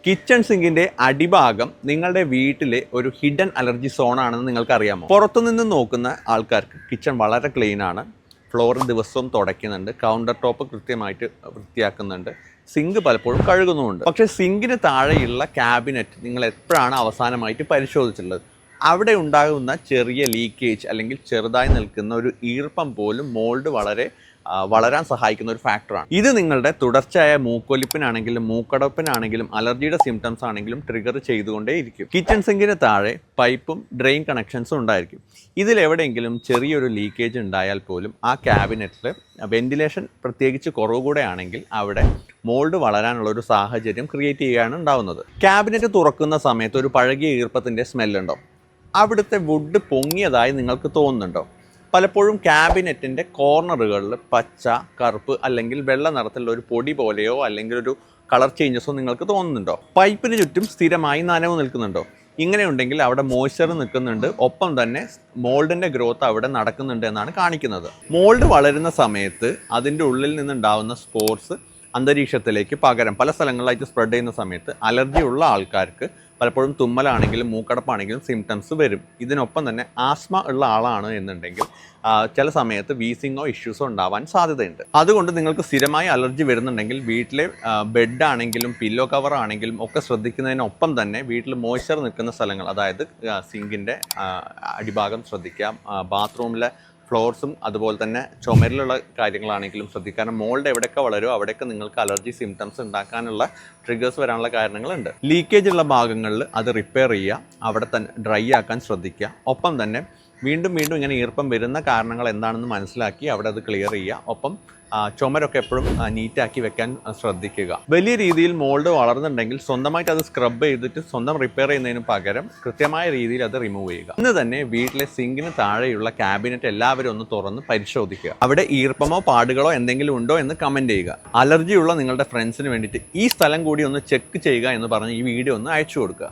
Kitchen സിങ്കിന്റെ അടിഭാഗം നിങ്ങളുടെ വീട്ടിലെ ഒരു ഹിഡൻ അലർജി സോൺ ആണെന്ന് നിങ്ങൾക്ക് അറിയാമോ? പുറത്തുനിന്ന് നോക്കുന്ന ആൾക്കാർക്ക് കിച്ചൺ വളരെ ക്ലീൻ ആണ്, ഫ്ലോർ ദിവസവും തുടയ്ക്കുന്നുണ്ട്, കൗണ്ടർ ടോപ്പ് കൃത്യമായിട്ട് വൃത്തിയാക്കുന്നുണ്ട്, സിങ്ക് പലപ്പോഴും കഴുകുന്നുമുണ്ട്. പക്ഷേ സിങ്കിന് താഴെയുള്ള ക്യാബിനറ്റ് നിങ്ങൾ എപ്പോഴാണ് അവസാനമായിട്ട് പരിശോധിച്ചിട്ടുള്ളത്? അവിടെ ഉണ്ടാകുന്ന ചെറിയ ലീക്കേജ് അല്ലെങ്കിൽ ചെറുതായി നിൽക്കുന്ന ഒരു ഈർപ്പം പോലും മോൾഡ് വളരാൻ സഹായിക്കുന്ന ഒരു ഫാക്ടറാണ്. ഇത് നിങ്ങളുടെ തുടർച്ചയായ മൂക്കൊലിപ്പിനാണെങ്കിലും മൂക്കടപ്പിനാണെങ്കിലും അലർജിയുടെ സിംറ്റംസ് ആണെങ്കിലും ട്രിഗർ ചെയ്തുകൊണ്ടേയിരിക്കും. കിച്ചൺ സിങ്കിന് താഴെ പൈപ്പും ഡ്രെയിൻ കണക്ഷൻസും ഉണ്ടായിരിക്കും. ഇതിലെവിടെയെങ്കിലും ചെറിയൊരു ലീക്കേജ് ഉണ്ടായാൽ പോലും ആ ക്യാബിനറ്റിൽ വെന്റിലേഷൻ പ്രത്യേകിച്ച് കുറവ് കൂടെ ആണെങ്കിൽ അവിടെ മോൾഡ് വളരാനുള്ള ഒരു സാഹചര്യം ക്രിയേറ്റ് ചെയ്യുകയാണ് ഉണ്ടാവുന്നത്. ക്യാബിനറ്റ് തുറക്കുന്ന സമയത്ത് ഒരു പഴകിയ ഈർപ്പത്തിൻ്റെ സ്മെല്ലുണ്ടോ? അവിടുത്തെ വുഡ് പൊങ്ങിയതായി നിങ്ങൾക്ക് തോന്നുന്നുണ്ടോ? പലപ്പോഴും ക്യാബിനറ്റിൻ്റെ കോർണറുകളിൽ പച്ച, കറുപ്പ് അല്ലെങ്കിൽ വെള്ള നിറത്തിലുള്ള ഒരു പൊടി പോലെയോ അല്ലെങ്കിൽ ഒരു കളർ ചേഞ്ചസോ നിങ്ങൾക്ക് തോന്നുന്നുണ്ടോ? പൈപ്പിന് ചുറ്റും സ്ഥിരമായി നനവ് നിൽക്കുന്നുണ്ടോ? ഇങ്ങനെയുണ്ടെങ്കിൽ അവിടെ മോയ്സ്ചർ നിൽക്കുന്നുണ്ട്, ഒപ്പം തന്നെ മോൾഡിൻ്റെ ഗ്രോത്ത് അവിടെ നടക്കുന്നുണ്ട് എന്നാണ് കാണിക്കുന്നത്. മോൾഡ് വളരുന്ന സമയത്ത് അതിൻ്റെ ഉള്ളിൽ നിന്നുണ്ടാവുന്ന സ്പോർസ് അന്തരീക്ഷത്തിലേക്ക് പകരം പല സ്ഥലങ്ങളിലായിട്ട് സ്പ്രെഡ് ചെയ്യുന്ന സമയത്ത് അലർജി ഉള്ള ആൾക്കാർക്ക് പലപ്പോഴും തുമ്മലാണെങ്കിലും മൂക്കടപ്പാണെങ്കിലും സിംറ്റംസ് വരും. ഇതിനൊപ്പം തന്നെ ആസ്മ ഉള്ള ആളാണ് എന്നുണ്ടെങ്കിൽ ചില സമയത്ത് വീസിങ്ങോ ഇഷ്യൂസോ ഉണ്ടാവാൻ സാധ്യതയുണ്ട്. അതുകൊണ്ട് നിങ്ങൾക്ക് സ്ഥിരമായി അലർജി വരുന്നുണ്ടെങ്കിൽ വീട്ടിലെ ബെഡാണെങ്കിലും പില്ലോ കവർ ആണെങ്കിലും ഒക്കെ ശ്രദ്ധിക്കുന്നതിനൊപ്പം തന്നെ വീട്ടിൽ മോയ്സ്ചർ നിൽക്കുന്ന സ്ഥലങ്ങൾ, അതായത് സിങ്കിൻ്റെ അടിഭാഗം ശ്രദ്ധിക്കാം, ബാത്റൂമിലെ ഫ്ലോർസും അതുപോലെ തന്നെ ചുമരിലുള്ള കാര്യങ്ങളാണെങ്കിലും ശ്രദ്ധിക്കാൻ. മോൾഡ് എവിടെയൊക്കെ വളരുമോ അവിടെയൊക്കെ നിങ്ങൾക്ക് അലർജി സിംറ്റംസ് ഉണ്ടാക്കാനുള്ള ട്രിഗേഴ്സ് വരാനുള്ള കാരണങ്ങളുണ്ട്. ലീക്കേജ് ഉള്ള ഭാഗങ്ങളിൽ അത് റിപ്പയർ ചെയ്യുക, അവിടെ തന്നെ ഡ്രൈ ആക്കാൻ ശ്രദ്ധിക്കുക. ഒപ്പം തന്നെ വീണ്ടും ഇങ്ങനെ ഈർപ്പം വരുന്ന കാരണങ്ങൾ എന്താണെന്ന് മനസ്സിലാക്കി അവിടെ അത് ക്ലിയർ ചെയ്യുക. ഒപ്പം ചുമരൊക്കെ എപ്പോഴും നീറ്റാക്കി വെക്കാൻ ശ്രദ്ധിക്കുക. വലിയ രീതിയിൽ മോൾഡ് വളർന്നുണ്ടെങ്കിൽ സ്വന്തമായിട്ട് അത് സ്ക്രബ് ചെയ്തിട്ട് സ്വന്തം റിപ്പയർ ചെയ്യുന്നതിന് പകരം കൃത്യമായ രീതിയിൽ അത് റിമൂവ് ചെയ്യുക. ഇന്ന് തന്നെ വീട്ടിലെ സിങ്കിന് താഴെയുള്ള ക്യാബിനറ്റ് എല്ലാവരും ഒന്ന് തുറന്ന് പരിശോധിക്കുക. അവിടെ ഈർപ്പമോ പാടുകളോ എന്തെങ്കിലും ഉണ്ടോ എന്ന് കമൻറ്റ് ചെയ്യുക. അലർജിയുള്ള നിങ്ങളുടെ ഫ്രണ്ട്സിന് വേണ്ടിയിട്ട് ഈ സ്ഥലം കൂടി ഒന്ന് ചെക്ക് ചെയ്യുക എന്ന് പറഞ്ഞ് ഈ വീഡിയോ ഒന്ന് അയച്ചു കൊടുക്കുക.